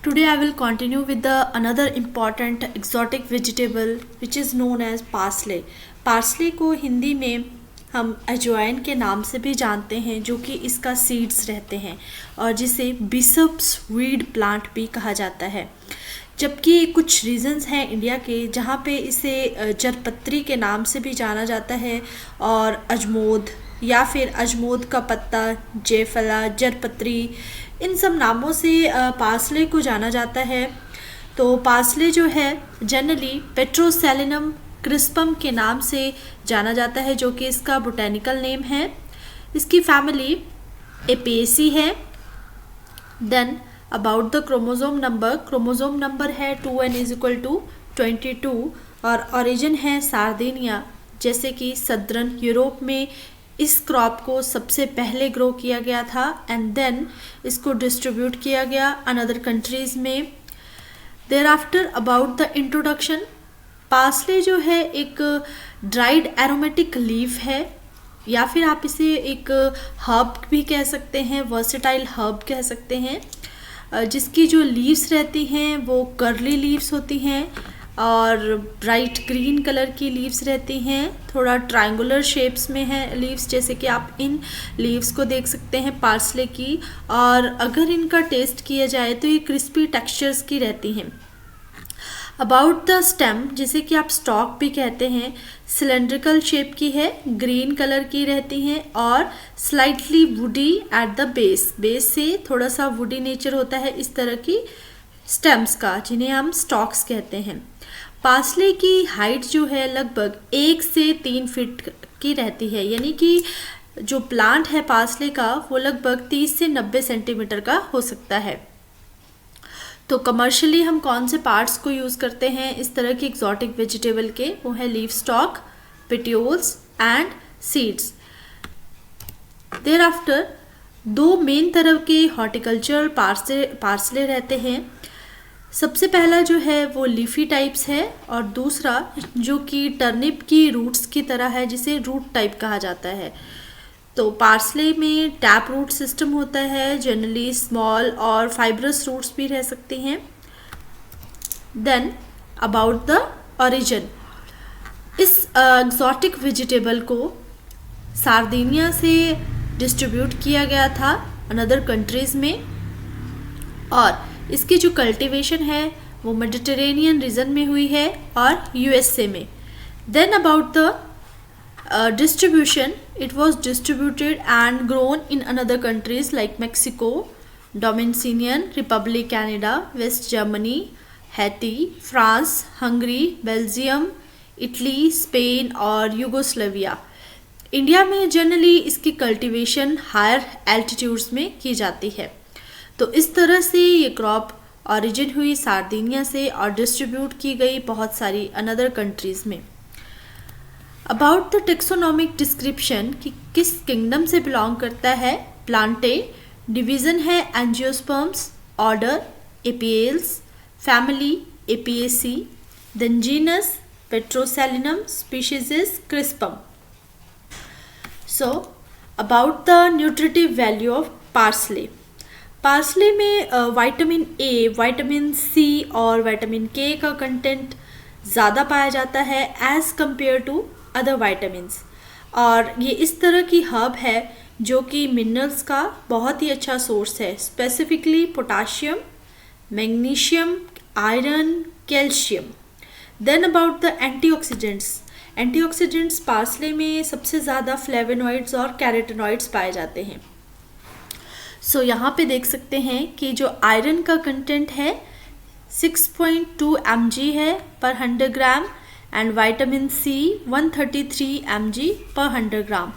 Today I will continue with the another important exotic vegetable which is known as parsley. Parsley को हिंदी में हम अजवाइन के नाम से भी जानते हैं, जो कि इसका सीड्स रहते हैं और जिसे बिशप्स वीड प्लांट भी कहा जाता है। जबकि कुछ रीजन्स हैं इंडिया के जहाँ पे इसे जरपत्री के नाम से भी जाना जाता है और अजमोद या फिर अजमोद का पत्ता, जेफला, जरपत्री, इन सब नामों से पार्सले को जाना जाता है। तो पार्सले जो है जनरली पेट्रोसेलिनम क्रिस्पम के नाम से जाना जाता है, जो कि इसका बोटेनिकल नेम है। इसकी फैमिली एपिएसी है। Then about the chromosome number है 2n=22 और ओरिजिन है सार्दिनिया। जैसे कि सदर्न यूरोप में इस क्रॉप को सबसे पहले ग्रो किया गया था एंड देन इसको डिस्ट्रीब्यूट किया गया अनदर कंट्रीज़ में। Thereafter about the introduction, parsley जो है एक ड्राइड एरोमेटिक लीफ है या फिर आप इसे एक हर्ब भी कह सकते हैं, वर्सेटाइल हर्ब कह सकते हैं, जिसकी जो लीव्स रहती हैं वो कर्ली लीव्स होती हैं और ब्राइट ग्रीन कलर की लीव्स रहती हैं। थोड़ा ट्रायंगुलर शेप्स में है लीव्स, जैसे कि आप इन लीव्स को देख सकते हैं पार्सले की। और अगर इनका टेस्ट किया जाए तो ये क्रिस्पी टेक्सचर्स की रहती हैं। अबाउट द स्टेम, जिसे कि आप स्टॉक भी कहते हैं, सिलेंड्रिकल शेप की है, ग्रीन कलर की रहती हैं और slightly woody at the base से थोड़ा सा वुडी नेचर होता है इस तरह की स्टेम्स का, जिन्हें हम स्टॉक्स कहते हैं। पार्सले की हाइट जो है लगभग 1 से 3 फीट की रहती है, यानी कि जो प्लांट है पार्सले का वो लगभग 30 से 90 सेंटीमीटर का हो सकता है। तो कमर्शियली हम कौन से पार्ट्स को यूज़ करते हैं इस तरह की एग्जॉटिक वेजिटेबल के, वो है leaf stalk, petioles and seeds. Thereafter 2 main तरह के हॉर्टिकल्चरल पार्सले रहते हैं। सबसे पहला जो है वो लीफी टाइप्स है और दूसरा जो कि टर्निप की रूट्स की तरह है, जिसे रूट टाइप कहा जाता है। तो पार्सले में टैप रूट सिस्टम होता है, जनरली स्मॉल और फाइब्रस रूट्स भी रह सकती हैं। देन अबाउट द ओरिजिन, इस एक्सोटिक वेजिटेबल को सार्दिनिया से डिस्ट्रीब्यूट किया गया था अनदर कंट्रीज़ में और इसकी जो कल्टीवेशन है वो मेडिटेरेनियन रीजन में हुई है और यूएसए में। Then about the distribution, it was distributed and grown in another countries like Mexico, Dominican Republic, Canada, West Germany, Haiti, France, Hungary, Belgium, Italy, Spain और यूगोस्लाविया। इंडिया में generally इसकी cultivation higher altitudes में की जाती है। तो इस तरह से ये क्रॉप ओरिजिन हुई सार्दिनिया से और डिस्ट्रीब्यूट की गई बहुत सारी अनदर कंट्रीज़ में। अबाउट द टेक्सोनॉमिक डिस्क्रिप्शन कि किस किंगडम से बिलोंग करता है प्लांटे, डिवीज़न है angiosperms, order Apiales, family Apiaceae, then genus Petroselinum, species is crispum. So about the nutritive value of parsley, parsley में विटामिन ए, विटामिन सी और vitamin K का content ज़्यादा पाया जाता है as compare to other vitamins. और ये इस तरह की हर्ब है जो कि मिनरल्स का बहुत ही अच्छा सोर्स है, specifically potassium, magnesium, iron, calcium. Then about the antioxidants parsley में सबसे ज़्यादा फ्लेवोनॉइड्स और कैरोटीनॉइड्स पाए जाते हैं। सो यहाँ पे देख सकते हैं कि जो आयरन का कंटेंट है 6.2 mg है पर 100 gram and vitamin C 133 mg पर 100 ग्राम,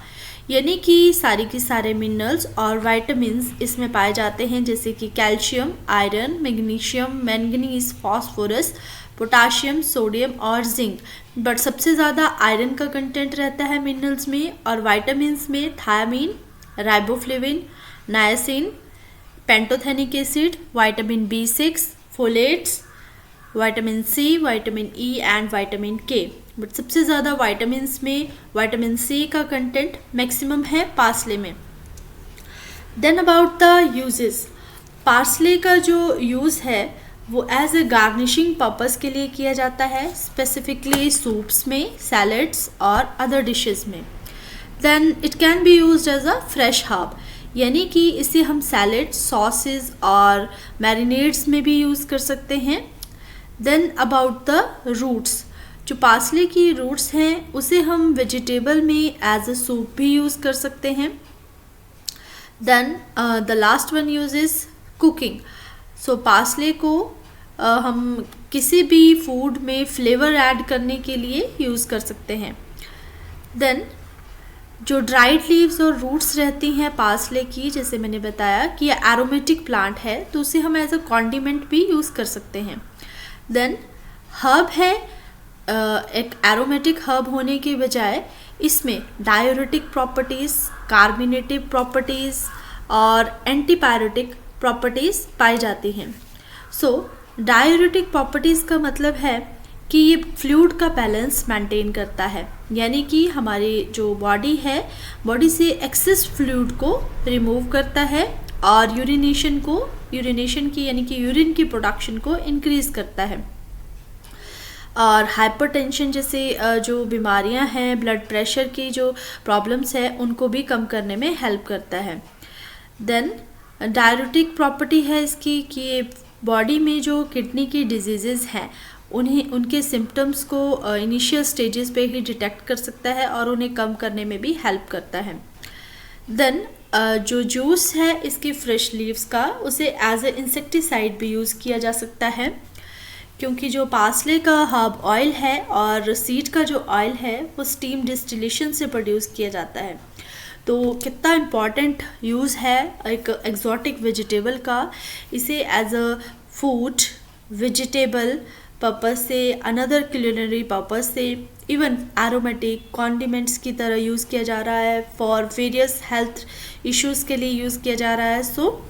यानी कि सारी की सारे मिनरल्स और विटामिन्स इसमें पाए जाते हैं, जैसे कि calcium, iron, magnesium, manganese, phosphorus, potassium, sodium और जिंक। बट सबसे ज़्यादा आयरन का कंटेंट रहता है मिनरल्स में और विटामिन्स में thiamine, riboflavin, niacin, pantothenic acid, vitamin B6, folates, vitamin C, vitamin E and vitamin K. But सबसे ज़्यादा विटामिन्स में विटामिन सी का कंटेंट मैक्सिमम है पार्सले में। Then about the uses, parsley का जो यूज़ है वो एज ए गार्निशिंग पर्पस के लिए किया जाता है, स्पेसिफिकली सूप्स में, सैलड्स और अदर डिशेस में। Then it can be used as a fresh herb, यानी कि इसे हम सैलड, सॉसेज और मैरिनेड्स में भी यूज़ कर सकते हैं। देन अबाउट द रूट्स, जो पार्सले की रूट्स हैं उसे हम वेजिटेबल में एज अ सूप भी यूज़ कर सकते हैं। Then the last one use is cooking. So parsley को हम किसी भी फूड में फ्लेवर ऐड करने के लिए यूज़ कर सकते हैं। देन जो ड्राइड लीव्स और रूट्स रहती हैं पार्सले की, जैसे मैंने बताया कि ये एरोमेटिक प्लांट है तो उसे हम एज अ कॉन्डिमेंट भी यूज़ कर सकते हैं। देन हर्ब है, एक एरोमेटिक हर्ब होने के बजाय इसमें डायूरेटिक प्रॉपर्टीज़, कार्बोनेटिव प्रॉपर्टीज़ और एंटीपायरेटिक प्रॉपर्टीज़ पाई जाती हैं। सो डायूरेटिक प्रॉपर्टीज़ का मतलब है कि ये फ्लूइड का बैलेंस मेंटेन करता है, यानी कि हमारी जो बॉडी है, बॉडी से एक्सेस फ्लूइड को रिमूव करता है और यूरिनेशन की यानी कि यूरिन की प्रोडक्शन को इंक्रीज़ करता है। और हाइपरटेंशन जैसे जो बीमारियां हैं, ब्लड प्रेशर की जो प्रॉब्लम्स है उनको भी कम करने में हेल्प करता है। देन डायरेटिक प्रॉपर्टी है इसकी कि बॉडी में जो किडनी की डिजीज़ेज़ हैं उनके सिम्टम्स को इनिशियल स्टेजेस पे ही डिटेक्ट कर सकता है और उन्हें कम करने में भी हेल्प करता है। देन जो जूस है इसकी फ्रेश लीव्स का, उसे एज ए इंसेक्टिसाइड भी यूज़ किया जा सकता है, क्योंकि जो पार्सले का हर्ब ऑयल है और सीड का जो ऑयल है वो स्टीम डिस्टिलेशन से प्रोड्यूस किया जाता है। तो कितना इम्पॉर्टेंट यूज़ है एक एक्जॉटिक वेजिटेबल का। इसे as a food, vegetable purpose से, अनदर कुलिनरी पर्पस से, इवन एरोमेटिक कॉन्डिमेंट्स की तरह यूज़ किया जा रहा है, फॉर वेरियस हेल्थ इश्यूज़ के लिए यूज़ किया जा रहा है। सो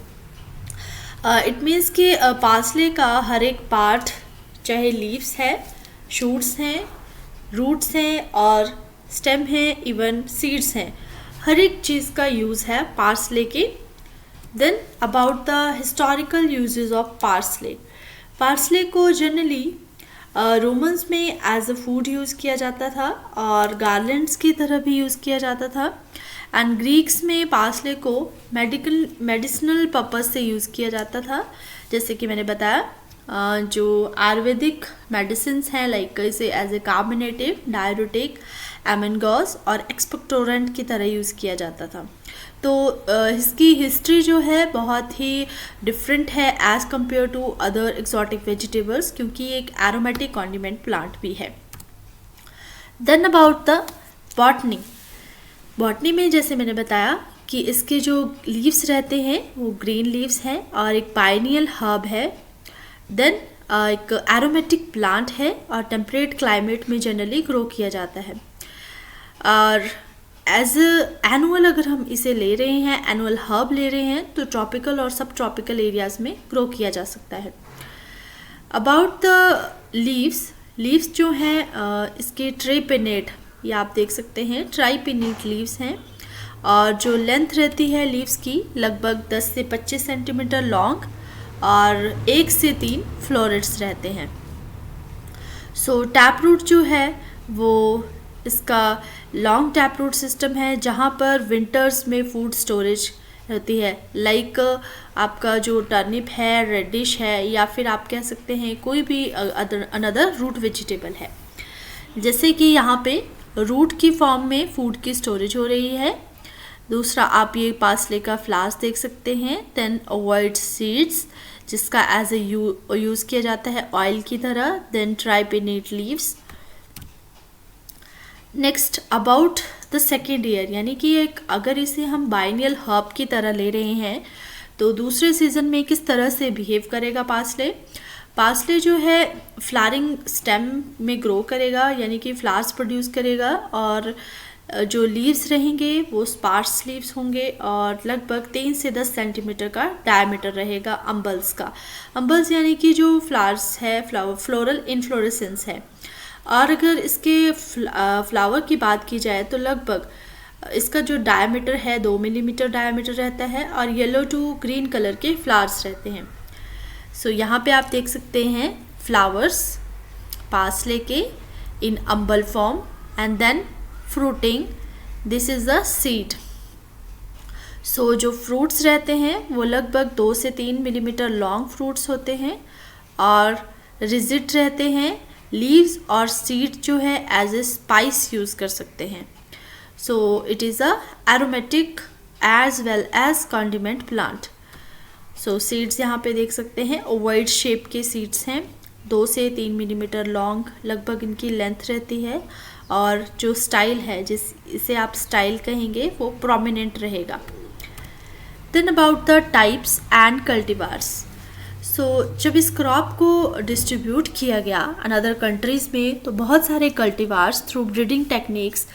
इट मीन्स कि पार्सले का हर एक पार्ट, चाहे लीव्स है, शूट्स हैं, रूट्स हैं और स्टेम हैं, इवन सीड्स हैं, हर एक चीज़ का यूज़ है पार्सले के। Then about the historical uses of parsley. Parsley को जनरली रोमन्स में एज अ फूड यूज़ किया जाता था और गार्लैंड्स की तरह भी यूज़ किया जाता था। एंड ग्रीक्स में पार्सले को मेडिसिनल पर्पस से यूज़ किया जाता था, जैसे कि मैंने बताया जो आयुर्वेदिक मेडिसिन्स हैं, लाइक इसे एज ए कार्बोनेटिव, डायरेटिक, एमेनगॉस और एक्सपेक्टोरेंट की तरह यूज़ किया जाता था। तो इसकी हिस्ट्री जो है बहुत ही डिफरेंट है as compare to other exotic vegetables, क्योंकि ये एक एरोमेटिक कॉन्डिमेंट प्लांट भी है। Then about the botany. Botany में जैसे मैंने बताया कि इसके जो लीव्स रहते हैं वो ग्रीन लीव्स हैं और एक पाइनियल हर्ब है। देन एक एरोमेटिक प्लांट है और टेम्परेट क्लाइमेट में जनरली ग्रो किया जाता है। और एज एनुअल अगर हम इसे ले रहे हैं, एनुअल हर्ब ले रहे हैं, तो ट्रॉपिकल और सब ट्रॉपिकल एरियाज़ में ग्रो किया जा सकता है। अबाउट द लीव्स जो हैं इसके ट्राइपिनेट, ये आप देख सकते हैं, ट्राइपिनेट लीव्स हैं और जो लेंथ रहती है लीव्स की लगभग 10 से 25 सेंटीमीटर लॉन्ग और 1 से 3 फ्लोरेट्स रहते हैं। सो टैप रूट जो है वो इसका लॉन्ग टैप रूट सिस्टम है, जहाँ पर विंटर्स में फूड स्टोरेज रहती है, लाइक आपका जो टर्निप है, रेडिश है, या फिर आप कह सकते हैं कोई भी अनदर रूट वेजिटेबल है। जैसे कि यहाँ पे रूट की फॉर्म में फूड की स्टोरेज हो रही है। दूसरा आप ये पार्सले का फ्लावर्स देख सकते हैं। देन अवॉइड सीड्स, जिसका एज ए यूज़ किया जाता है ऑयल की तरह। Then tripinnate leaves. Next about the second year, यानी कि एक अगर इसे हम बाइनियल हर्ब की तरह ले रहे हैं तो दूसरे सीजन में किस तरह से बिहेव करेगा पार्सले जो है फ्लावरिंग स्टेम में ग्रो करेगा, यानी कि फ्लावर्स प्रोड्यूस करेगा और जो लीव्स रहेंगे वो स्पार्स लीव्स होंगे और लगभग 3 से 10 सेंटीमीटर का डायमीटर रहेगा अम्बल्स का। अम्बल्स यानी कि जो फ्लावर्स है, फ्लोरल इन्फ्लोरेसेंस है। और अगर इसके फ्लावर की बात की जाए तो लगभग इसका जो डायमीटर है 2 मिलीमीटर डायमीटर रहता है और येलो टू ग्रीन कलर के फ्लावर्स रहते हैं। सो यहाँ पे आप देख सकते हैं फ्लावर्स पार्सले के इन umbel form and then fruiting, this is the seed. So जो फ्रूट्स रहते हैं वो लगभग 2 से 3 मिलीमीटर लॉन्ग फ्रूट्स होते हैं और रिजिड रहते हैं। लीव्स और सीड जो है एज ए स्पाइस यूज़ कर सकते हैं। So it is a aromatic as well as condiment plant. So seeds यहाँ पे देख सकते हैं ओवॉइड शेप के सीड्स हैं, 2 से 3 मिलीमीटर लॉन्ग लगभग इनकी लेंथ रहती है और जो स्टाइल है जिसे आप स्टाइल कहेंगे वो प्रोमिनेंट रहेगा। Then about the types and cultivars. So जब इस क्रॉप को डिस्ट्रीब्यूट किया गया अनदर कंट्रीज़ में तो बहुत सारे cultivars through breeding techniques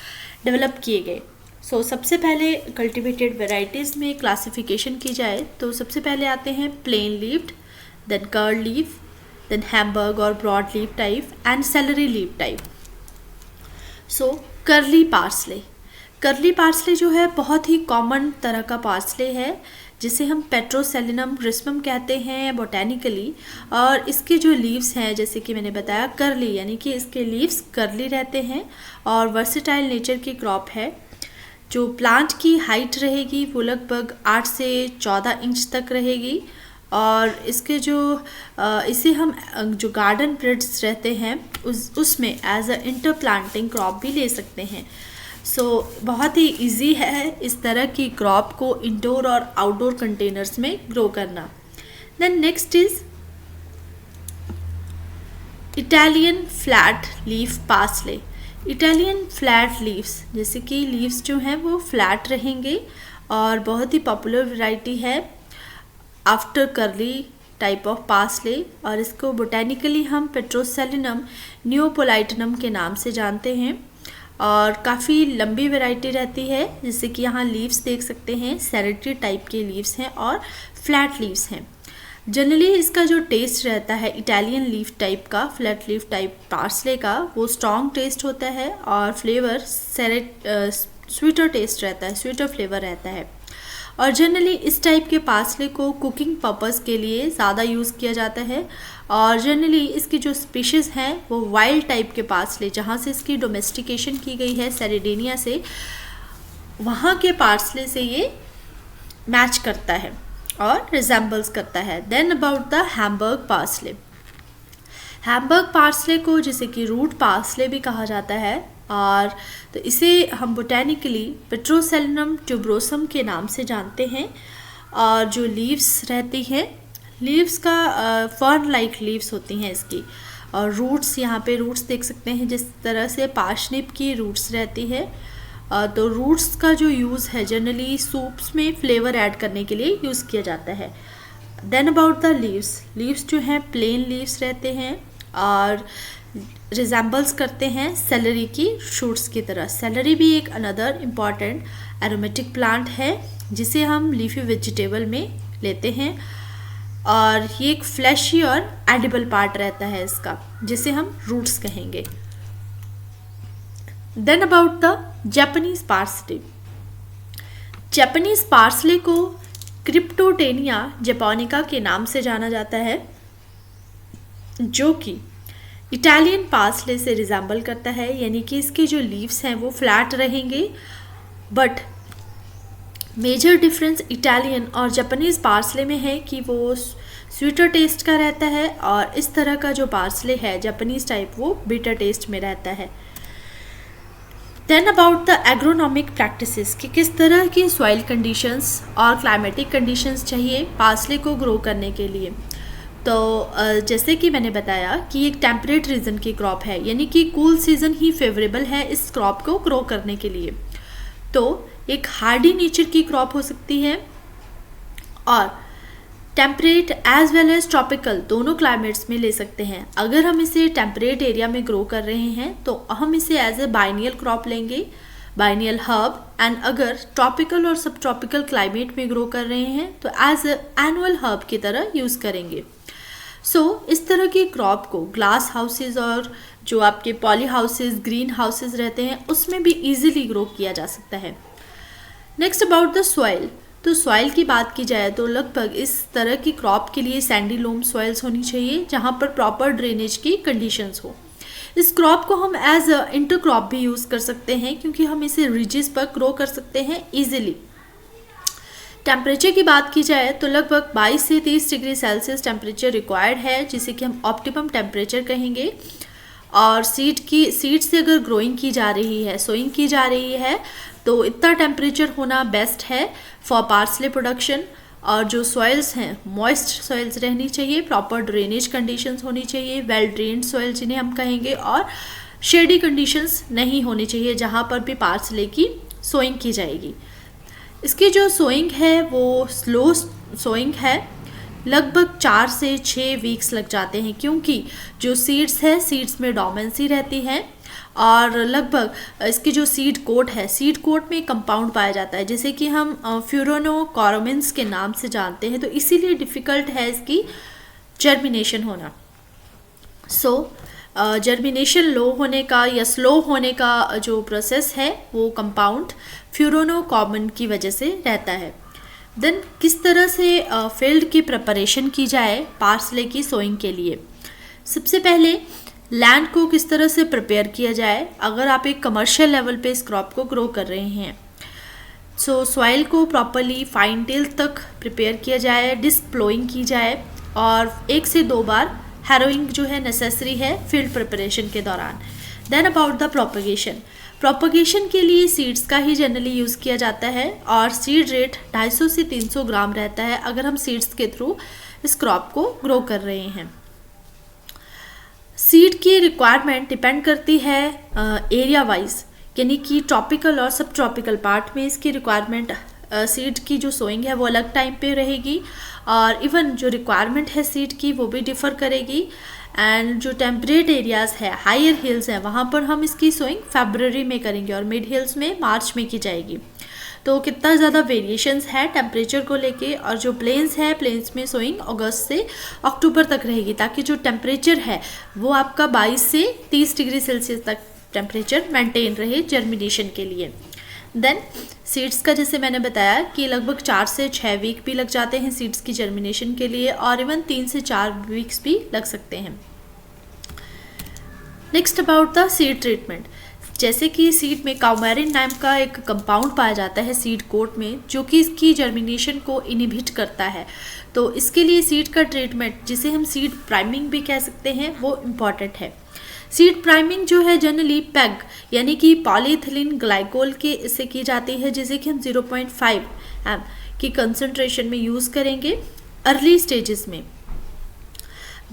develop किए गए। सो सबसे पहले कल्टिवेटेड वेराइटीज़ में क्लासिफिकेशन की जाए तो सबसे पहले आते हैं plain leaved, then curl leaf, then Hamburg और broad leaf type and celery leaf type. So curly parsley, curly parsley जो है बहुत ही कॉमन तरह का पार्सले है जिसे हम पेट्रोसेलिनम क्रिस्पम कहते हैं बोटेनिकली, और इसके जो लीव्स हैं जैसे कि मैंने बताया कर्ली, यानी कि इसके लीव्स कर्ली रहते हैं और वर्सेटाइल नेचर की क्रॉप है। जो प्लांट की हाइट रहेगी वो लगभग 8 से 14 इंच तक रहेगी और इसके जो इसे हम जो गार्डन बेड्स रहते हैं उसमें एज अ इंटरप्लांटिंग क्रॉप भी ले सकते हैं। सो बहुत ही इजी है इस तरह की क्रॉप को इंडोर और आउटडोर कंटेनर्स में ग्रो करना। Then next is Italian flat leaf parsley. Italian flat leaves, जैसे कि लीव्स जो हैं वो फ्लैट रहेंगे और बहुत ही पॉपुलर वैरायटी है after curly type of parsley, और इसको बोटेनिकली हम पेट्रोसेलिनम नियोपोलाइटनम के नाम से जानते हैं और काफ़ी लंबी वैरायटी रहती है। जैसे कि यहाँ लीव्स देख सकते हैं सेरेटरी टाइप के लीव्स हैं और फ्लैट लीव्स हैं। जनरली इसका जो टेस्ट रहता है इटालियन लीफ टाइप का, फ्लैट लीफ टाइप पार्सले का, वो स्ट्रॉन्ग टेस्ट होता है और फ्लेवर स्वीटर टेस्ट रहता है, स्वीटर फ्लेवर रहता है। और जनरली इस टाइप के पार्सले को कुकिंग पर्पस के लिए ज़्यादा यूज़ किया जाता है और जनरली इसकी जो स्पीशीज़ हैं वो वाइल्ड टाइप के पार्सले, जहाँ से इसकी डोमेस्टिकेशन की गई है सैरेडिनिया से, वहाँ के पार्सले से ये मैच करता है और रिजेंबल्स करता है। Then about the Hamburg parsley. Hamburg parsley को जिसे कि रूट पार्सले भी कहा जाता है और तो इसे हम बोटेनिकली पेट्रोसेलिनम ट्यूबरोसम के नाम से जानते हैं। और जो लीव्स रहती हैं, लीव्स का फर्न लाइक लीव्स होती हैं इसकी, और रूट्स, यहाँ पे रूट्स देख सकते हैं जिस तरह से पार्शनिप की रूट्स रहती है। तो रूट्स का जो यूज़ है जनरली सूप्स में फ्लेवर ऐड करने के लिए यूज़ किया जाता है। Then about the leaves, leaves जो हैं प्लेन लीव्स रहते हैं और रिजेंबल्स करते हैं सेलरी की शूट्स की तरह। सेलरी भी एक अनदर इम्पॉर्टेंट एरोमेटिक प्लांट है जिसे हम लीफी वेजिटेबल में लेते हैं और ये एक फ्लैशी और एडिबल पार्ट रहता है इसका, जिसे हम रूट्स कहेंगे। Then about the Japanese parsley. Japanese parsley को क्रिप्टोटेनिया जापानिका के नाम से जाना जाता है, जो कि इटालियन पार्सले से रिजेंबल करता है, यानी कि इसके जो लीव्स हैं वो फ्लैट रहेंगे। बट मेजर डिफरेंस इटालियन और जापानीज पार्सले में है कि वो स्वीटर टेस्ट का रहता है और इस तरह का जो पार्सले है जापानीज टाइप वो बिटर टेस्ट में रहता है। Then about the agronomic practices कि किस तरह की सॉइल कंडीशंस और क्लाइमेटिक कंडीशंस चाहिए पार्सले को ग्रो करने के लिए। तो जैसे कि मैंने बताया कि एक टेम्परेट रीजन की क्रॉप है, यानी कि कूल सीजन ही फेवरेबल है इस क्रॉप को ग्रो करने के लिए। तो एक हार्डी नेचर की क्रॉप हो सकती है और temperate as well as tropical दोनों क्लाइमेट्स में ले सकते हैं। अगर हम इसे टेम्परेट एरिया में ग्रो कर रहे हैं तो हम इसे एज ए बाइनियल क्रॉप लेंगे, बाइनियल हर्ब। एंड अगर ट्रॉपिकल और सब ट्रॉपिकल क्लाइमेट में ग्रो कर रहे हैं तो एज ए एनुअल हर्ब की तरह यूज़ करेंगे। इस तरह की क्रॉप को ग्लास हाउसेज और जो आपके पॉली हाउसेज, ग्रीन हाउसेज रहते हैं उसमें भी इजीली ग्रो किया जा सकता है। Next about the soil. तो सॉइल की बात की जाए तो लगभग इस तरह की क्रॉप के लिए सैंडी लोम सॉइल्स होनी चाहिए जहाँ पर प्रॉपर ड्रेनेज की कंडीशंस हो। इस क्रॉप को हम एज इंटर क्रॉप भी यूज़ कर सकते हैं क्योंकि हम इसे रिजेस पर ग्रो कर सकते हैं ईजिली। टेम्परेचर की बात की जाए तो लगभग 22 से 30 डिग्री सेल्सियस टेम्परेचर रिक्वायर्ड है, जिसे कि हम ऑप्टिमम टेम्परेचर कहेंगे। और सीड से अगर ग्रोइंग की जा रही है, सोइंग की जा रही है, तो इतना टेम्परेचर होना बेस्ट है फॉर पार्सले प्रोडक्शन। और जो सॉइल्स हैं मॉइस्ट सॉइल्स रहनी चाहिए, प्रॉपर ड्रेनेज कंडीशंस होनी चाहिए, वेल ड्रेन्ड सॉइल जिन्हें हम कहेंगे, और शेडी कंडीशंस नहीं होनी चाहिए जहाँ पर भी पार्सले की सोइंग की जाएगी। इसकी जो सोइंग है वो स्लो सोइंग है, लगभग 4 से 6 वीक्स लग जाते हैं क्योंकि जो सीड्स है सीड्स में डोमेंसी रहती है। और लगभग इसकी जो सीड कोट है, सीड कोट में कंपाउंड पाया जाता है जिसे कि हम फ्यूरोनोकॉर्मिन्स के नाम से जानते हैं, तो इसीलिए डिफ़िकल्ट है इसकी जर्मिनेशन होना। जर्मिनेशन लो होने का या स्लो होने का जो प्रोसेस है वो कंपाउंड फ्यूरोनोकॉर्मिन की वजह से रहता है। देन किस तरह से फील्ड की प्रिपरेशन की जाए पार्सले की सोइंग के लिए। सबसे पहले लैंड को किस तरह से प्रिपेयर किया जाए अगर आप एक कमर्शियल लेवल पे इस क्रॉप को ग्रो कर रहे हैं। सॉइल को प्रॉपरली फाइन टिल तक प्रिपेयर किया जाए, डिस्क प्लोइंग की जाए और 1 से 2 बार हैरोइंग जो है नेसेसरी है फील्ड प्रिपरेशन के दौरान। देन अबाउट द प्रोपगेशन के लिए सीड्स का ही जनरली यूज़ किया जाता है और सीड रेट 250 से 300 ग्राम रहता है अगर हम सीड्स के थ्रू इस क्रॉप को ग्रो कर रहे हैं। सीड की रिक्वायरमेंट डिपेंड करती है एरिया वाइज, यानी कि ट्रॉपिकल और सब ट्रॉपिकल पार्ट में इसकी रिक्वायरमेंट सीड की जो सोइंग है वो अलग टाइम पे रहेगी और इवन जो रिक्वायरमेंट है सीड की वो भी डिफ़र करेगी। एंड जो टेम्परेट एरियाज़ है, हायर हिल्स हैं, वहाँ पर हम इसकी सोइंग फरवरी में करेंगे और मिड हिल्स में मार्च में की जाएगी। तो कितना ज़्यादा वेरिएशंस है टेम्परेचर को लेके। और जो प्लेन्स है, प्लेन्स में सोइंग अगस्त से अक्टूबर तक रहेगी ताकि जो टेम्परेचर है वो आपका 22 से 30 डिग्री सेल्सियस तक टेम्परेचर मेंटेन रहे जर्मिनेशन के लिए। देन सीड्स का जैसे मैंने बताया कि लगभग 4 से 6 वीक भी लग जाते हैं सीड्स की जर्मिनेशन के लिए और इवन 3 से 4 वीक्स भी लग सकते हैं। Next about the seed treatment. जैसे कि सीड में काउमेरिन नाम का एक कंपाउंड पाया जाता है सीड कोट में जो कि इसकी जर्मिनेशन को इनहिबिट करता है। तो इसके लिए सीड का ट्रीटमेंट, जिसे हम सीड प्राइमिंग भी कह सकते हैं, वो इम्पॉर्टेंट है। सीड प्राइमिंग जो है जनरली पैग यानी कि पॉलीइथिलीन ग्लाइकोल के इससे की जाती है, जिसे कि हम 0.5 एम की कंसंट्रेशन में यूज़ करेंगे अर्ली स्टेजेस में।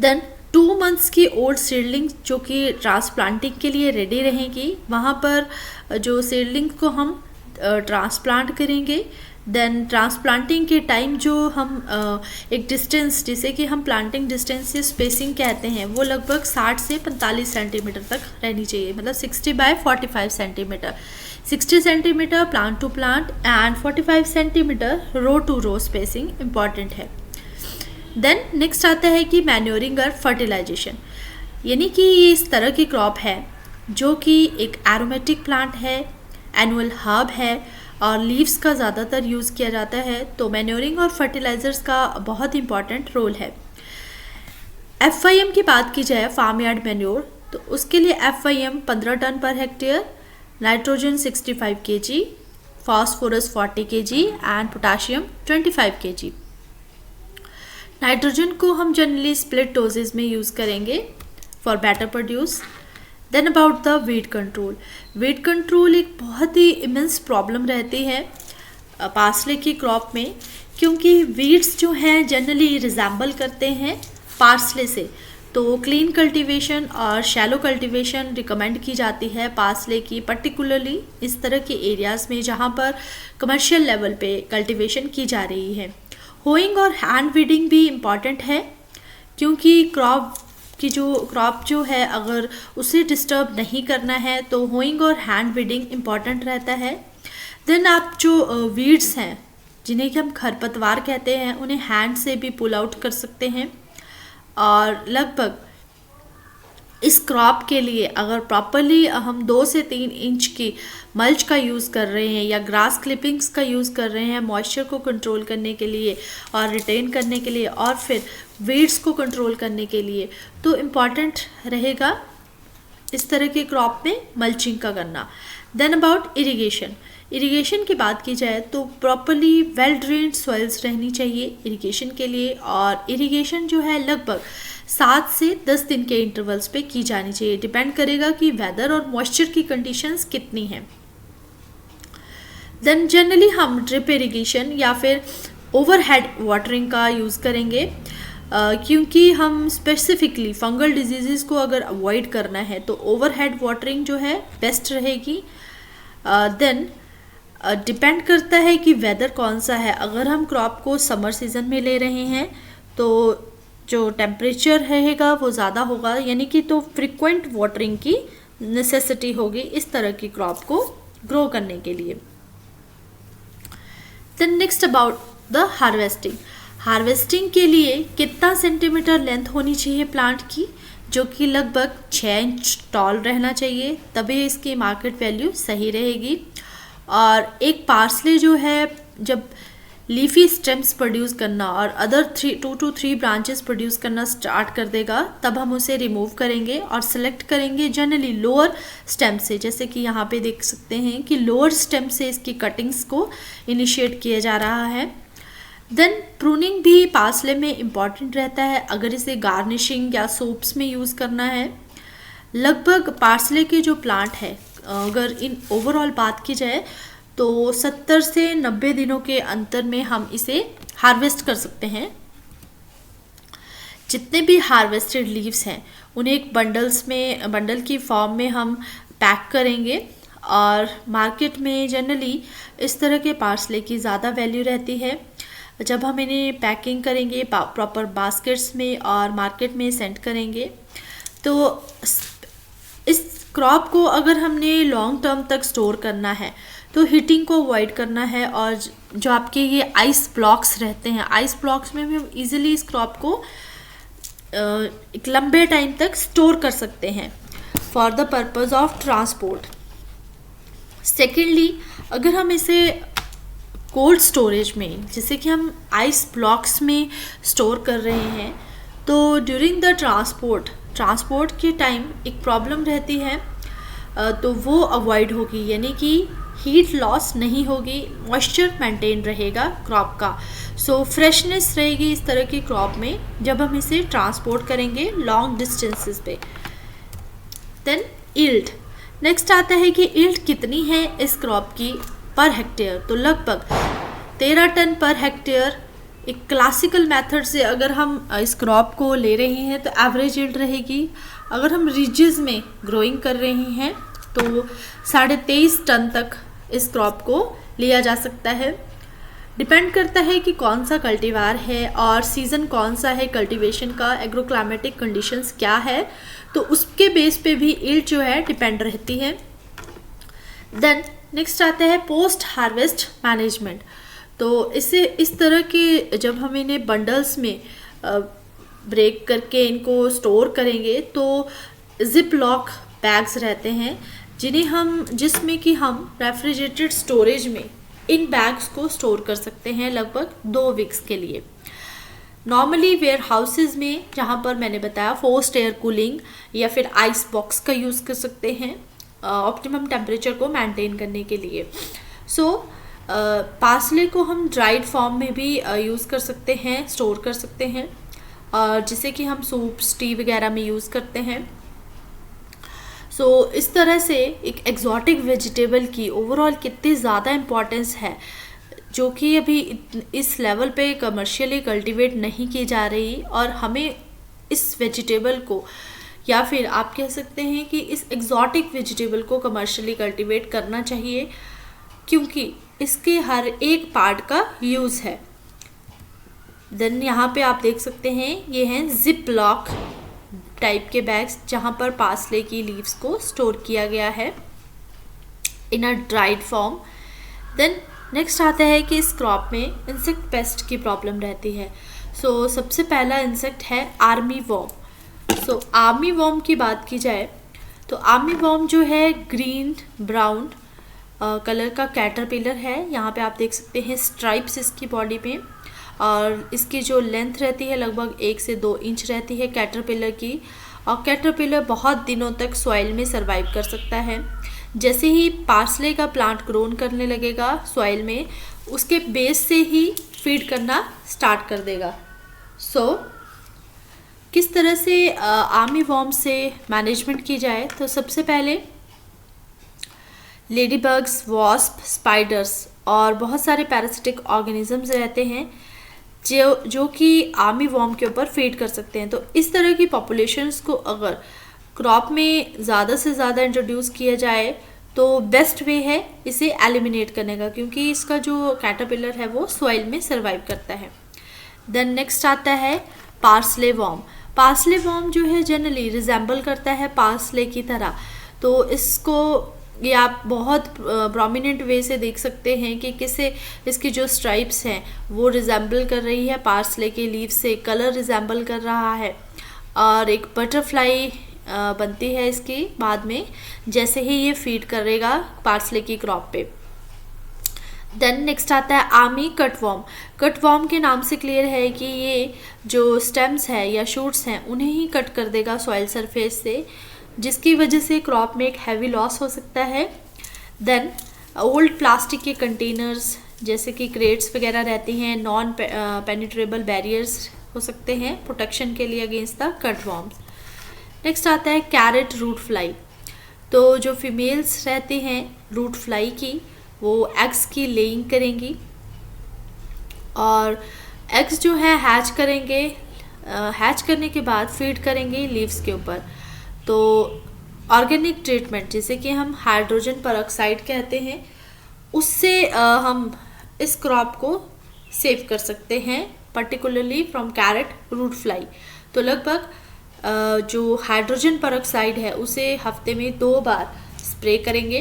देन 2 मंथ्स की ओल्ड सीडलिंग जो कि ट्रांसप्लांटिंग के लिए रेडी रहेंगी, वहाँ पर जो सीडलिंग को हम ट्रांसप्लांट करेंगे। देन ट्रांसप्लांटिंग के टाइम जो हम एक डिस्टेंस, जिसे कि हम प्लांटिंग डिस्टेंस से स्पेसिंग कहते हैं, वो लगभग 60 से 45 सेंटीमीटर तक रहनी चाहिए, मतलब 60 by 45 centimetre. 60 centimetre plant to plant and 45 centimetre row to row spacing important है। देन नेक्स्ट आता है कि मैन्योरिंग और फर्टिलाइजेशन, यानी कि ये इस तरह की क्रॉप है जो कि एक एरोमेटिक प्लांट है, एनुअल हर्ब है और लीव्स का ज़्यादातर यूज़ किया जाता है। तो मैन्योरिंग और फर्टिलाइज़र्स का बहुत इंपॉर्टेंट रोल है। FIM की बात की जाए, फार्म यार्ड मैन्योर, तो उसके लिए FIM 15 टन पर hectare, nitrogen 65 kg, phosphorus 40 kg and potassium 25 kg। Nitrogen को हम जनरली स्प्लिट डोजेज में यूज़ करेंगे for better produce. Then about the weed control. Weed control एक बहुत ही इमेंस प्रॉब्लम रहती है पार्सले की क्रॉप में, क्योंकि वीड्स जो हैं जनरली रिजेंबल करते हैं पार्सले से। तो क्लीन कल्टीवेशन और शैलो कल्टीवेशन रिकमेंड की जाती है पार्सले की, पर्टिकुलरली इस तरह के एरियाज़ में जहाँ पर कमर्शियल लेवल पे कल्टीवेशन की जा रही है। होइंग और हैंड वीडिंग भी इम्पॉर्टेंट है, क्योंकि क्रॉप जो है अगर उसे डिस्टर्ब नहीं करना है तो होइंग और हैंड वीडिंग इम्पॉर्टेंट रहता है। देन आप जो वीड्स हैं जिन्हें कि हम खरपतवार कहते हैं, उन्हें हैंड से भी पुल आउट कर सकते हैं और लगभग इस क्रॉप के लिए अगर प्रॉपरली हम 2 से 3 इंच की मल्च का यूज़ कर रहे हैं या ग्रास क्लिपिंग्स का यूज़ कर रहे हैं मॉइस्चर को कंट्रोल करने के लिए और रिटेन करने के लिए और फिर वीड्स को कंट्रोल करने के लिए, तो इम्पॉर्टेंट रहेगा इस तरह के क्रॉप में मल्चिंग का करना। देन अबाउट इरिगेशन, इरिगेशन की बात की जाए तो प्रॉपरली वेल ड्रेन्ड सॉइल्स रहनी चाहिए इरिगेशन के लिए, और इरिगेशन जो है लगभग 7 से 10 दिन के इंटरवल्स पे की जानी चाहिए। डिपेंड करेगा कि वेदर और मॉइस्चर की कंडीशंस कितनी हैं। देन जनरली हम ड्रिप इरिगेशन या फिर ओवरहेड वाटरिंग का यूज़ करेंगे, क्योंकि हम स्पेसिफिकली फंगल डिजीज़ को अगर अवॉइड करना है तो ओवरहेड वाटरिंग जो है बेस्ट रहेगी। देन डिपेंड करता है कि वेदर कौन सा है। अगर हम क्रॉप को समर सीज़न में ले रहे हैं तो जो टेम्परेचर रहेगा वो ज़्यादा होगा, यानी कि तो फ्रिक्वेंट वाटरिंग की नेसेसिटी होगी इस तरह की क्रॉप को ग्रो करने के लिए। Then next about the harvesting, harvesting के लिए कितना सेंटीमीटर लेंथ होनी चाहिए प्लांट की, जो कि लगभग 6 इंच टॉल रहना चाहिए, तभी इसकी मार्केट वैल्यू सही रहेगी। और एक पार्सले जो है जब लीफी स्टेम्स प्रोड्यूस करना और अदर 2 to 3 ब्रांचेस प्रोड्यूस करना स्टार्ट कर देगा, तब हम उसे रिमूव करेंगे और सेलेक्ट करेंगे जनरली लोअर स्टेम से, जैसे कि यहाँ पे देख सकते हैं कि लोअर स्टेम से इसकी कटिंग्स को इनिशिएट किया जा रहा है। देन प्रूनिंग भी पार्सले में इम्पॉर्टेंट रहता है अगर इसे गार्निशिंग या सोप्स में यूज़ करना है। लगभग पार्सले के जो प्लांट है अगर इन ओवरऑल बात की जाए तो 70 से 90 दिनों के अंतर में हम इसे हार्वेस्ट कर सकते हैं। जितने भी हार्वेस्टेड लीव्स हैं उन्हें एक बंडल की फॉर्म में हम पैक करेंगे, और मार्केट में जनरली इस तरह के पार्सले की ज़्यादा वैल्यू रहती है। जब हम इन्हें पैकिंग करेंगे प्रॉपर बास्केट्स में और मार्केट में सेंड करेंगे, तो इस क्रॉप को अगर हमने लॉन्ग टर्म तक स्टोर करना है तो हीटिंग को अवॉइड करना है, और जो आपके ये आइस ब्लॉक्स रहते हैं, आइस ब्लॉक्स में भी हम इजीली इस क्रॉप को एक लंबे टाइम तक स्टोर कर सकते हैं for the purpose of transport. Secondly, अगर हम इसे कोल्ड स्टोरेज में, जैसे कि हम आइस ब्लॉक्स में स्टोर कर रहे हैं, तो ड्यूरिंग द ट्रांसपोर्ट के टाइम एक प्रॉब्लम रहती है, तो वो अवॉइड होगी, यानी कि हीट लॉस नहीं होगी, मॉइस्चर मेंटेन रहेगा क्रॉप का। सो फ्रेशनेस रहेगी इस तरह की क्रॉप में जब हम इसे ट्रांसपोर्ट करेंगे लॉन्ग डिस्टेंसेस पे। देन ईल्ड, नेक्स्ट आता है कि ईल्ड कितनी है इस क्रॉप की पर हेक्टेयर, तो लगभग 13 टन पर हेक्टेयर। एक क्लासिकल मेथड से अगर हम इस क्रॉप को ले रहे हैं तो एवरेज ईल्ड रहेगी। अगर हम रिजेस में ग्रोइंग कर रहे हैं तो 23.5 टन तक इस क्रॉप को लिया जा सकता है। डिपेंड करता है कि कौन सा कल्टीवार है और सीज़न कौन सा है कल्टीवेशन का, एग्रोक्लाइमेटिक कंडीशंस क्या है, तो उसके बेस पे भी ईल्ड जो है डिपेंड रहती है। देन नेक्स्ट आता है पोस्ट हार्वेस्ट मैनेजमेंट। तो इसे इस तरह के जब हम इन्हें बंडल्स में ब्रेक करके इनको स्टोर करेंगे तो जिप लॉक बैग्स रहते हैं जिसमें कि हम रेफ्रिजरेटेड स्टोरेज में इन बैग्स को स्टोर कर सकते हैं लगभग 2 वीक्स के लिए। नॉर्मली वेयर हाउसेज में, जहाँ पर मैंने बताया फोर्स्ड एयर कूलिंग या फिर आइस बॉक्स का यूज़ कर सकते हैं ऑप्टिमम टेम्परेचर को मेंटेन करने के लिए। सो पार्सले को हम ड्राइड फॉर्म में भी यूज़ कर सकते हैं, स्टोर कर सकते हैं, जिसे कि हम सूप्स, टी वगैरह में यूज़ करते हैं। सो इस तरह से एक एग्जॉटिक वेजिटेबल की ओवरऑल कितनी ज़्यादा इम्पोर्टेंस है, जो कि अभी इस लेवल पे कमर्शियली कल्टीवेट नहीं की जा रही, और हमें इस वेजिटेबल को, या फिर आप कह सकते हैं कि इस एग्जॉटिक वेजिटेबल को कमर्शियली कल्टीवेट करना चाहिए, क्योंकि इसके हर एक पार्ट का यूज़ है। देन यहाँ पे आप देख सकते हैं ये हैं जिप लॉक टाइप के बैग्स, जहाँ पर पार्सले की लीव्स को स्टोर किया गया है इन अ ड्राइड फॉर्म। देन नेक्स्ट आता है कि इस क्रॉप में इंसेक्ट पेस्ट की प्रॉब्लम रहती है। सो सबसे पहला इंसेक्ट है आर्मी वॉर्म। सो आर्मी वॉर्म की बात की जाए तो आर्मी वॉर्म जो है ग्रीन ब्राउन कलर का कैटरपिलर है। यहाँ पे आप देख सकते हैं स्ट्राइप्स इसकी बॉडी में, और इसकी जो लेंथ रहती है लगभग 1 से 2 इंच रहती है कैटरपिलर की। और कैटरपिलर बहुत दिनों तक सॉइल में सरवाइव कर सकता है। जैसे ही पार्सले का प्लांट ग्रोन करने लगेगा सॉइल में, उसके बेस से ही फीड करना स्टार्ट कर देगा। किस तरह से आर्मी वॉर्म से मैनेजमेंट की जाए, तो सबसे पहले लेडी बग्स, वॉस्प, स्पाइडर्स और बहुत सारे पैरासिटिक ऑर्गेनिजम्स रहते हैं जो कि आर्मी वॉर्म के ऊपर फीड कर सकते हैं। तो इस तरह की पॉपुलेशंस को अगर क्रॉप में ज़्यादा से ज़्यादा इंट्रोड्यूस किया जाए तो बेस्ट वे है इसे एलिमिनेट करने का, क्योंकि इसका जो कैटरपिलर है वो सॉइल में सर्वाइव करता है। देन नेक्स्ट आता है पार्सले वॉर्म। पार्सले वॉर्म जो है जनरली रिजेंबल करता है पार्सले की तरह, तो इसको ये आप बहुत प्रोमिनेंट वे से देख सकते हैं कि किसे इसकी जो स्ट्राइप्स हैं वो रिजेंबल कर रही है पार्सले के लीव से, कलर रिजेंबल कर रहा है, और एक बटरफ्लाई बनती है इसकी बाद में जैसे ही ये फीड करेगा पार्सले की क्रॉप पे। देन नेक्स्ट आता है आर्मी कटवॉर्म। कटवॉर्म के नाम से क्लियर है कि ये जो स्टेम्स है या शूट्स हैं उन्हें ही कट कर देगा सॉइल सरफेस से, जिसकी वजह से क्रॉप में एक हैवी लॉस हो सकता है। देन ओल्ड प्लास्टिक के कंटेनर्स जैसे कि क्रेट्स वगैरह रहती हैं, नॉन पेनिट्रेबल बैरियर्स हो सकते हैं प्रोटेक्शन के लिए अगेंस्ट द कटवॉर्म्स। नेक्स्ट आता है कैरेट रूट फ्लाई। तो जो फीमेल्स रहती हैं रूट फ्लाई की, वो एग्स की लेइंग करेंगी और एग्स जो है हैच करेंगे। हैच करने के बाद फीड करेंगे लीव्स के ऊपर। तो ऑर्गेनिक ट्रीटमेंट जिसे कि हम हाइड्रोजन परऑक्साइड कहते हैं, उससे हम इस क्रॉप को सेव कर सकते हैं, particularly from carrot root fly. तो लगभग जो हाइड्रोजन परऑक्साइड है उसे हफ्ते में 2 बार स्प्रे करेंगे।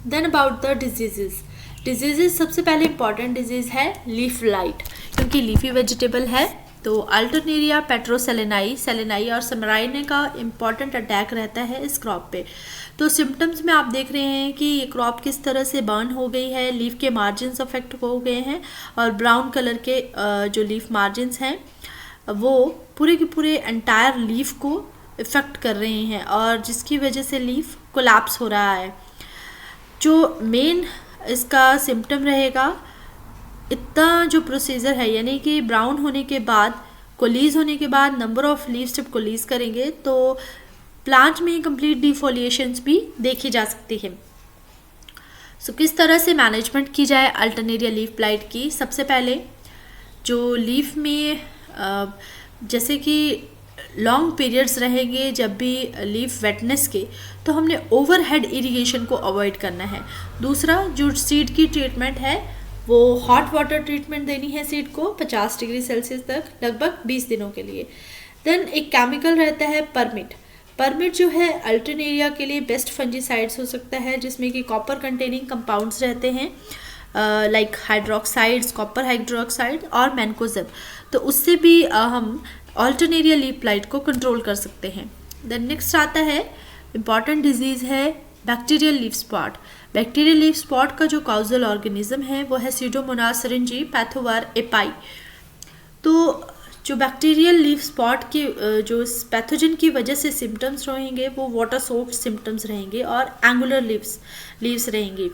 देन अबाउट द डिजीजेस सबसे पहले इंपॉर्टेंट डिजीज़ है लीफ लाइट, क्योंकि लीफी वेजिटेबल है। तो अल्टरनेरिया, सेलेनाई और समराइने का इम्पॉर्टेंट अटैक रहता है इस क्रॉप पे। तो सिम्टम्स में आप देख रहे हैं कि ये क्रॉप किस तरह से बर्न हो गई है, लीफ के मार्जिन्स अफेक्ट हो गए हैं, और ब्राउन कलर के जो लीफ मार्जिन्स हैं वो पूरे के पूरे एंटायर लीफ को इफ़ेक्ट कर रहे हैं, और जिसकी वजह से लीफ कोलैप्स हो रहा है। जो मेन इसका सिम्टम रहेगा, इतना जो प्रोसीजर है, यानी कि ब्राउन होने के बाद, कोलीज होने के बाद नंबर ऑफ लीव्स जब कोलीज करेंगे तो प्लांट में कंप्लीट डिफोलिएशंस भी देखी जा सकती है। किस तरह से मैनेजमेंट की जाए अल्टरनेरिया लीफ ब्लाइट की? सबसे पहले जो लीफ में जैसे कि लॉन्ग पीरियड्स रहेंगे जब भी लीफ वेटनेस के, तो हमने ओवरहेड इरिगेशन को अवॉइड करना है। दूसरा, जो सीड की ट्रीटमेंट है वो हॉट वाटर ट्रीटमेंट देनी है सीड को 50 डिग्री सेल्सियस तक लगभग 20 दिनों के लिए। देन एक केमिकल रहता है परमिट जो है अल्टरनेरिया के लिए बेस्ट फंजीसाइड्स हो सकता है, जिसमें कि कॉपर कंटेनिंग कंपाउंड्स रहते हैं लाइक हाइड्रोक्साइड्स, कॉपर हाइड्रोक्साइड और मैनकोजेब। तो उससे भी हम अल्टरनेरिया लीफ ब्लाइट को कंट्रोल कर सकते हैं। देन नेक्स्ट आता है इम्पॉर्टेंट डिजीज़ है bacterial leaf spot. Bacterial leaf spot का जो काउजल ऑर्गेनिज्म है वो है सीडोमोनास सिरिंजी पैथोवार एपाई। तो जो बैक्टीरियल लीफ स्पॉट की जो पैथोजन की वजह से सिम्टम्स रहेंगे वो वाटर सोक्ड सिम्टम्स रहेंगे और एंगुलर लीव्स रहेंगी।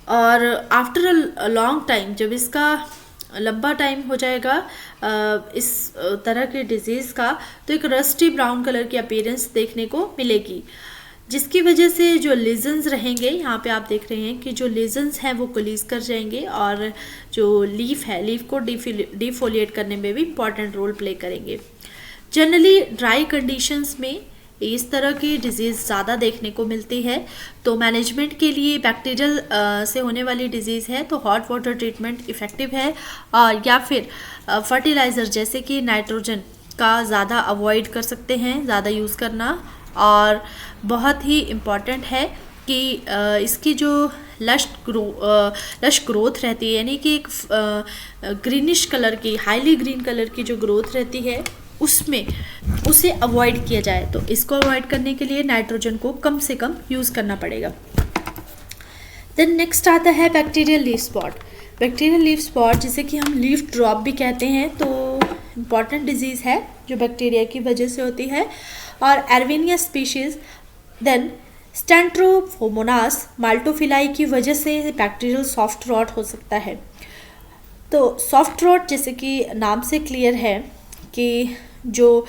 और आफ्टर अ लॉन्ग टाइम, जब इसका लंबा टाइम हो जाएगा इस तरह के डिजीज़ का, तो एक रस्टी ब्राउन कलर की अपीयरेंस देखने को मिलेगी, जिसकी वजह से जो लीजन्स रहेंगे, यहाँ पे आप देख रहे हैं कि जो लीजन्स हैं वो कोलीज कर जाएंगे, और जो लीफ है, लीफ को डिफोलिएट करने में भी इम्पॉर्टेंट रोल प्ले करेंगे। जनरली ड्राई कंडीशंस में इस तरह की डिजीज़ ज़्यादा देखने को मिलती है। तो मैनेजमेंट के लिए बैक्टीरियल से होने वाली डिजीज़ है तो हॉट वाटर ट्रीटमेंट इफ़ेक्टिव है, और या फिर फर्टिलाइज़र जैसे कि नाइट्रोजन का ज़्यादा अवॉइड कर सकते हैं, ज़्यादा यूज़ करना। और बहुत ही इम्पॉर्टेंट है कि इसकी जो लश ग्रोथ रहती है, यानी कि एक ग्रीनिश कलर की, हाईली ग्रीन कलर की जो ग्रोथ रहती है उसमें उसे अवॉइड किया जाए। तो इसको अवॉइड करने के लिए नाइट्रोजन को कम से कम यूज़ करना पड़ेगा। देन नेक्स्ट आता है bacterial leaf spot. Bacterial leaf spot जिसे कि हम लीफ ड्रॉप भी कहते हैं, तो इम्पॉर्टेंट डिजीज़ है जो बैक्टीरिया की वजह से होती है और एरविनिया स्पीशीज़। देन स्टेंट्रोफोमोनास माल्टोफिलाई की वजह से बैक्टीरियल सॉफ्ट रॉट हो सकता है। तो सॉफ्ट रॉट जैसे कि नाम से क्लियर है कि जो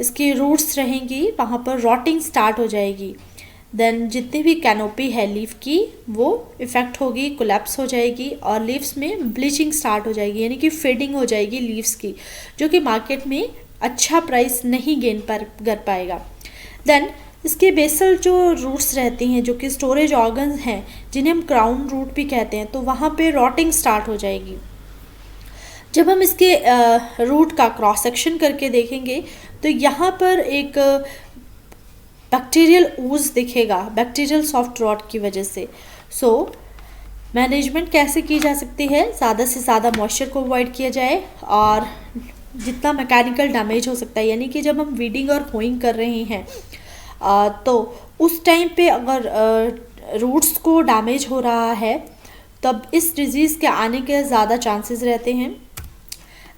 इसकी रूट्स रहेंगी वहाँ पर रॉटिंग स्टार्ट हो जाएगी। देन जितनी भी कैनोपी है लीफ की वो इफ़ेक्ट होगी, कोलैप्स हो जाएगी और लीव्स में ब्लीचिंग स्टार्ट हो जाएगी, यानी कि फेडिंग हो जाएगी लीव्स की, जो कि मार्केट में अच्छा प्राइस नहीं गेन कर पाएगा। देन इसके बेसल जो रूट्स रहती हैं, जो कि स्टोरेज ऑर्गन्स हैं, जिन्हें हम क्राउन रूट भी कहते हैं, तो वहाँ पे रॉटिंग स्टार्ट हो जाएगी। जब हम इसके रूट का क्रॉस सेक्शन करके देखेंगे तो यहाँ पर एक बैक्टीरियल ऊज दिखेगा बैक्टीरियल सॉफ्ट रॉट की वजह से। सो मैनेजमेंट कैसे की जा सकती है? ज़्यादा से ज़्यादा मॉइस्चर को अवॉइड किया जाए और जितना मैकेनिकल डैमेज हो सकता है, यानी कि जब हम वीडिंग और होइंग कर रहे हैं तो उस टाइम पे अगर रूट्स को डैमेज हो रहा है तब इस डिज़ीज़ के आने के ज़्यादा चांसेस रहते हैं।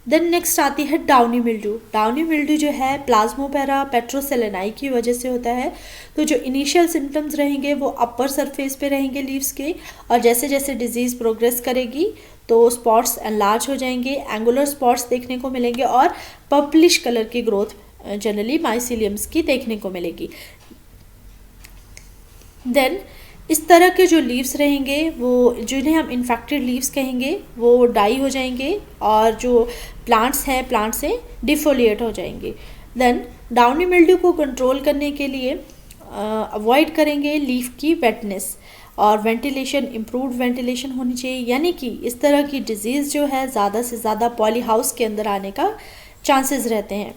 देन नेक्स्ट आती है डाउनी मिल्ड्यू। डाउनी मिल्ड्यू जो है प्लाज्मोपेरा पेट्रोसेलेनाई की वजह से होता है। तो जो इनिशियल सिम्टम्स रहेंगे वो अपर सरफेस पे रहेंगे लीव्स के, और जैसे जैसे डिजीज़ प्रोग्रेस करेगी तो स्पॉट्स एनलार्ज हो जाएंगे, एंगुलर स्पॉट्स देखने को मिलेंगे और पर्पलिश कलर की ग्रोथ जनरली माइसीलियम्स की देखने को मिलेगी। देन इस तरह के जो लीव्स रहेंगे वो जिन्हें हम इन्फेक्टेड लीव्स कहेंगे वो डाई हो जाएंगे और जो प्लांट्स हैं प्लांट से डिफोलिएट हो जाएंगे। देन डाउनी मिल्ड्यू को कंट्रोल करने के लिए अवॉइड करेंगे लीफ की वेटनेस और वेंटिलेशन, इम्प्रूव्ड वेंटिलेशन होनी चाहिए, यानी कि इस तरह की डिजीज़ जो है ज़्यादा से ज़्यादा पॉली हाउस के अंदर आने का चांसेस रहते हैं।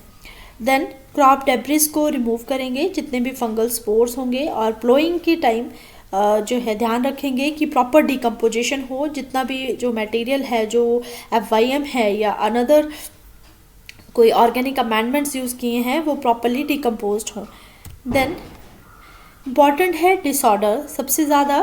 देन क्रॉप डेब्रिस को रिमूव करेंगे, जितने भी फंगल स्पोर्स होंगे, और प्लोइंग के टाइम जो है ध्यान रखेंगे कि प्रॉपर डिकम्पोजिशन हो, जितना भी जो मटेरियल है, जो FYM है या अनदर कोई ऑर्गेनिक अमेंडमेंट्स यूज़ किए हैं वो प्रॉपरली डिकम्पोज्ड हों। देन इम्पॉर्टेंट है डिसऑर्डर। सबसे ज़्यादा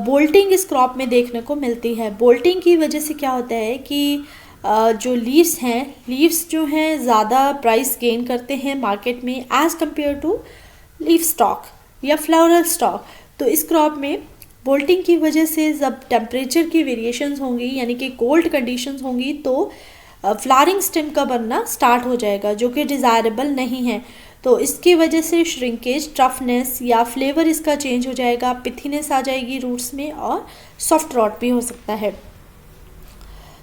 बोल्टिंग इस क्रॉप में देखने को मिलती है। बोल्टिंग की वजह से क्या होता है कि जो लीव्स हैं, लीव्स जो हैं ज़्यादा प्राइस गेन करते हैं मार्केट में as compare to leaf stock या फ्लावरल स्टॉक। तो इस क्रॉप में बोल्टिंग की वजह से जब टेम्परेचर की वेरिएशंस होंगी, यानी कि कोल्ड कंडीशंस होंगी, तो फ्लावरिंग स्टेम का बनना स्टार्ट हो जाएगा, जो कि डिज़ायरेबल नहीं है। तो इसकी वजह से श्रिंकेज, टफनेस या फ्लेवर इसका चेंज हो जाएगा, पिथीनेस आ जाएगी रूट्स में और सॉफ्ट रॉट भी हो सकता है।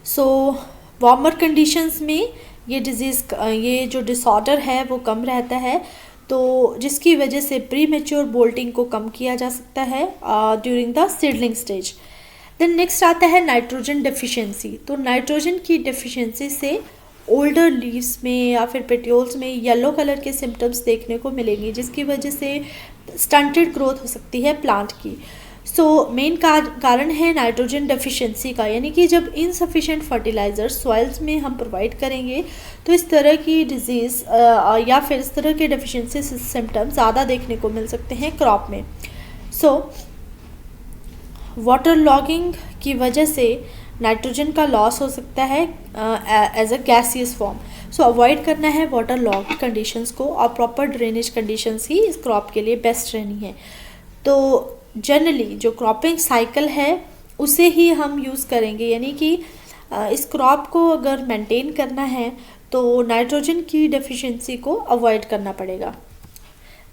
सो वार्मर कंडीशंस में ये डिज़ीज़, ये जो डिसऑर्डर है वो कम रहता है, तो जिसकी वजह से प्री मेच्योर बोल्टिंग को कम किया जा सकता है during the seedling stage. Then next आता है नाइट्रोजन डेफिशिएंसी। तो नाइट्रोजन की डेफिशिएंसी से ओल्डर लीव्स में या फिर पेट्योल्स में येलो कलर के सिम्टम्स देखने को मिलेंगे, जिसकी वजह से स्टंटेड ग्रोथ हो सकती है प्लांट की। सो मेन कारण है नाइट्रोजन डेफिशिएंसी का, यानी कि जब इनसफिशिएंट फर्टिलाइज़र सॉइल्स में हम प्रोवाइड करेंगे तो इस तरह की डिजीज़ या फिर इस तरह के डेफिशिएंसी सिम्टम्स ज़्यादा देखने को मिल सकते हैं क्रॉप में। सो वाटर लॉगिंग की वजह से नाइट्रोजन का लॉस हो सकता है as a gaseous form. So avoid करना है वाटर लॉग कंडीशंस को, और प्रॉपर ड्रेनेज कंडीशंस ही इस क्रॉप के लिए बेस्ट रहनी है। तो जनरली जो क्रॉपिंग साइकिल है उसे ही हम यूज़ करेंगे, यानी कि इस क्रॉप को अगर मेंटेन करना है तो नाइट्रोजन की डेफिशिएंसी को अवॉइड करना पड़ेगा।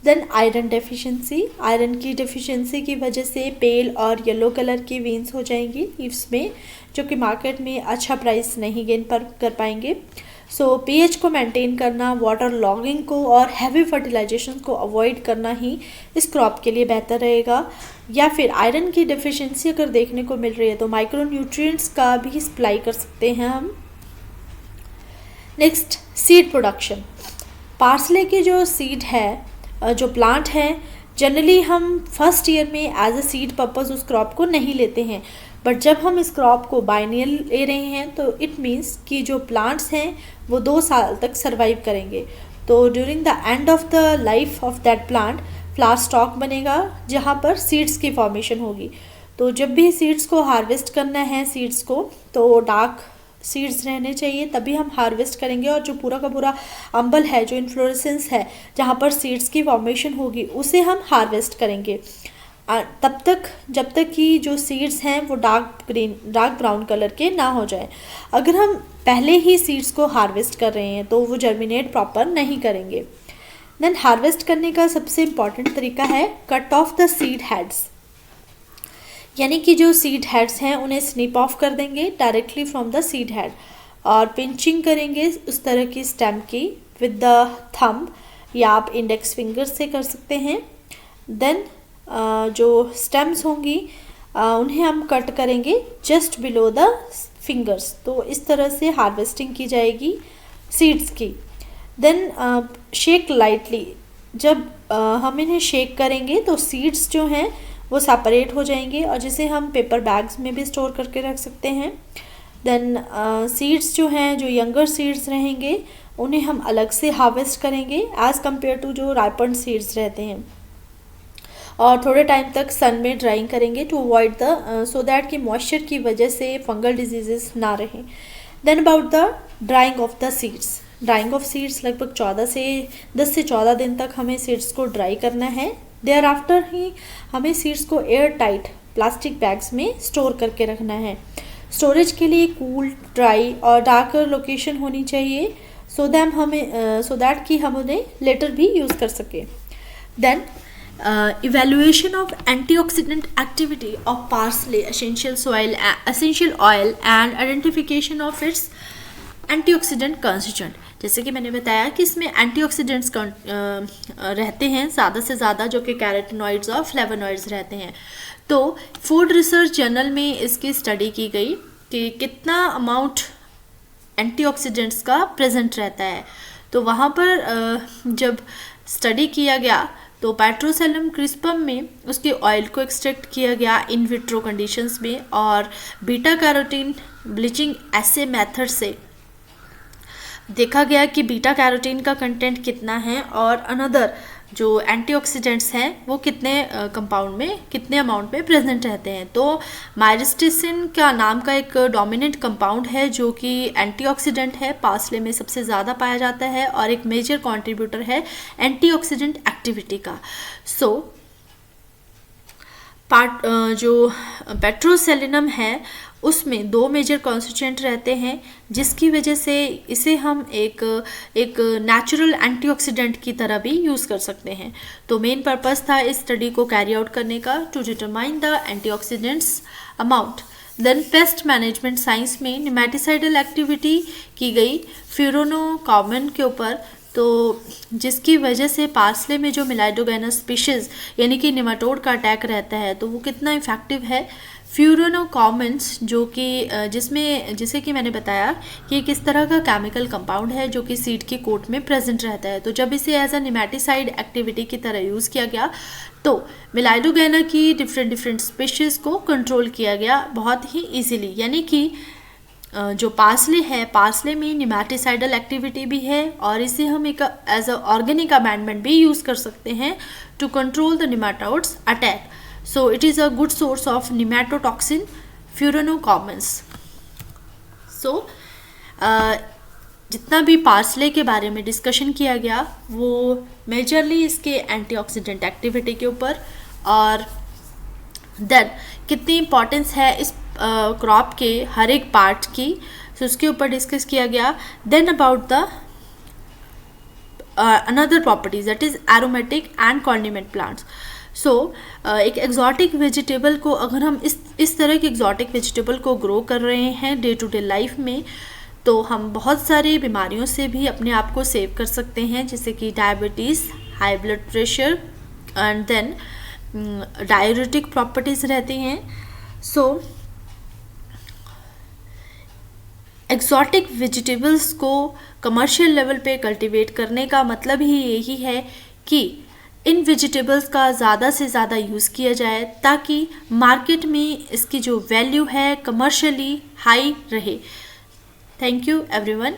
Then iron deficiency. आयरन की डेफिशिएंसी की वजह से पेल और येलो कलर की वेन्स हो जाएंगी लीव्स में, जो कि मार्केट में अच्छा प्राइस नहीं गेन कर पाएंगे। सो pH को मेंटेन करना, वाटर लॉगिंग को और हैवी फर्टिलाइजेशन को अवॉइड करना ही इस क्रॉप के लिए बेहतर रहेगा। या फिर आयरन की डेफिशिएंसी अगर देखने को मिल रही है तो माइक्रो न्यूट्रिएंट्स का भी सप्लाई कर सकते हैं हम। Next seed production. पार्सले की जो सीड है, जो प्लांट है, जनरली हम फर्स्ट ईयर में एज अ सीड पर्पस उस क्रॉप को नहीं लेते हैं। बट जब हम इस क्रॉप को बाइनियल ले रहे हैं तो इट मीन्स कि जो प्लांट्स हैं वो 2 साल तक सर्वाइव करेंगे। तो during the end of the life of that plant flower stock बनेगा जहाँ पर सीड्स की फॉर्मेशन होगी। तो जब भी सीड्स को हार्वेस्ट करना है सीड्स को, तो डार्क सीड्स रहने चाहिए, तभी हम हार्वेस्ट करेंगे। और जो पूरा का पूरा अम्बल है, जो इन्फ्लोरेसेंस है जहाँ पर सीड्स की फॉर्मेशन होगी, उसे हम हार्वेस्ट करेंगे तब तक जब तक कि जो सीड्स हैं वो डार्क ब्राउन कलर के ना हो जाए। अगर हम पहले ही सीड्स को हार्वेस्ट कर रहे हैं तो वो जर्मिनेट प्रॉपर नहीं करेंगे। देन हार्वेस्ट करने का सबसे इम्पॉर्टेंट तरीका है cut off the seed heads, यानी कि जो सीड हेड्स हैं उन्हें स्निप ऑफ कर देंगे directly from the seed head, और पिंचिंग करेंगे उस तरह की स्टेम की विद द थंब, या आप इंडेक्स फिंगर से कर सकते हैं। देन जो स्टेम्स होंगी उन्हें हम कट करेंगे जस्ट बिलो द फिंगर्स। तो इस तरह से हार्वेस्टिंग की जाएगी सीड्स की। देन शेक लाइटली, जब हम इन्हें शेक करेंगे तो सीड्स जो हैं वो सेपरेट हो जाएंगे, और जिसे हम पेपर बैग्स में भी स्टोर करके रख सकते हैं। देन सीड्स जो हैं, जो यंगर सीड्स रहेंगे, उन्हें हम अलग से हार्वेस्ट करेंगे एज़ कम्पेयर टू जो राइपन्ड सीड्स रहते हैं, और थोड़े टाइम तक सन में ड्राइंग करेंगे to avoid the so that कि मॉइस्चर की वजह से फंगल डिजीजेस ना रहें। Then about the drying of the seeds, drying of seeds लगभग 10 से 14 दिन तक हमें सीड्स को ड्राई करना है। देयर आफ्टर ही हमें सीड्स को एयर टाइट प्लास्टिक बैग्स में स्टोर करके रखना है। स्टोरेज के लिए कूल, ड्राई और डार्कर लोकेशन होनी चाहिए सो दैट कि हम उन्हें लेटर भी यूज़ कर सकें। Then evaluation of antioxidant activity of parsley essential oil and identification of its antioxidant constituent। जैसे कि मैंने बताया कि इसमें एंटीऑक्सीडेंट्स रहते हैं ज़्यादा से ज़्यादा, जो कि कैरोटीनॉइड्स और फ्लेवोनॉइड्स रहते हैं। तो फूड रिसर्च जर्नल में इसकी स्टडी की गई कि कितना अमाउंट एंटीऑक्सीडेंट्स का प्रेजेंट रहता है। तो वहाँ पर जब स्टडी किया गया तो पेट्रोसेलम क्रिस्पम में उसके ऑयल को एक्सट्रैक्ट किया गया इन विट्रो कंडीशंस में, और बीटा कैरोटीन ब्लीचिंग ऐसे मेथड से देखा गया कि बीटा कैरोटीन का कंटेंट कितना है और अनदर जो एंटीऑक्सीडेंट्स हैं वो कितने कंपाउंड में, कितने अमाउंट में प्रेजेंट रहते हैं। तो माइरिस्टिसिन का नाम का एक डोमिनेंट कंपाउंड है जो कि एंटीऑक्सीडेंट है, पार्सले में सबसे ज़्यादा पाया जाता है और एक मेजर कंट्रीब्यूटर है एंटीऑक्सीडेंट एक्टिविटी का। जो पेट्रोसेलिनम है उसमें 2 मेजर कॉन्स्टिट्यूएंट रहते हैं, जिसकी वजह से इसे हम एक नेचुरल एंटीऑक्सीडेंट की तरह भी यूज़ कर सकते हैं। तो मेन पर्पस था इस स्टडी को कैरी आउट करने का to determine the antioxidants amount. Then pest management science में निमेटिसाइडल एक्टिविटी की गई फ्यूरोनोकॉमन के ऊपर, तो जिसकी वजह से पार्सले में जो मिलाइडोगेनस स्पीशीज़ यानी कि निमाटोड का अटैक रहता है तो वो कितना इफेक्टिव है। फ्यूरोनोकॉमन्स जो कि जिसे कि मैंने बताया कि किस तरह का केमिकल कंपाउंड है जो कि सीड की कोट में प्रेजेंट रहता है। तो जब इसे एज अ निमेटिसाइड एक्टिविटी की तरह यूज़ किया गया तो मिलाइडोगेना की डिफरेंट स्पीशीज़ को कंट्रोल किया गया बहुत ही ईजीली। यानी कि जो पार्सले है, पार्सले में निमेटिसाइडल एक्टिविटी भी है और इसे हम एक एज अ ऑर्गेनिक अमेंडमेंट भी यूज़ कर सकते हैं to control the nematodes attack. So it is a good source of nematotoxin furanocoumarins. जितना भी पार्सले के बारे में डिस्कशन किया गया वो मेजरली इसके एंटीऑक्सीडेंट एक्टिविटी के ऊपर और देन कितनी इम्पोर्टेंस है इस क्रॉप के हर एक पार्ट की, so उसके ऊपर डिस्कस किया गया। Then about the another properties that is aromatic and condiment plants. एक एग्जॉटिक वेजिटेबल को अगर हम इस तरह के एग्जॉटिक वेजिटेबल को ग्रो कर रहे हैं डे टू डे लाइफ में, तो हम बहुत सारी बीमारियों से भी अपने आप को सेव कर सकते हैं, जैसे कि diabetes, high blood pressure and then diuretic properties रहती हैं। एग्जॉटिक वेजिटेबल्स को कमर्शियल लेवल पे कल्टीवेट करने का मतलब ही यही है कि इन वेजिटेबल्स का ज़्यादा से ज़्यादा यूज़ किया जाए ताकि मार्केट में इसकी जो वैल्यू है कमर्शियली हाई रहे। Thank you everyone.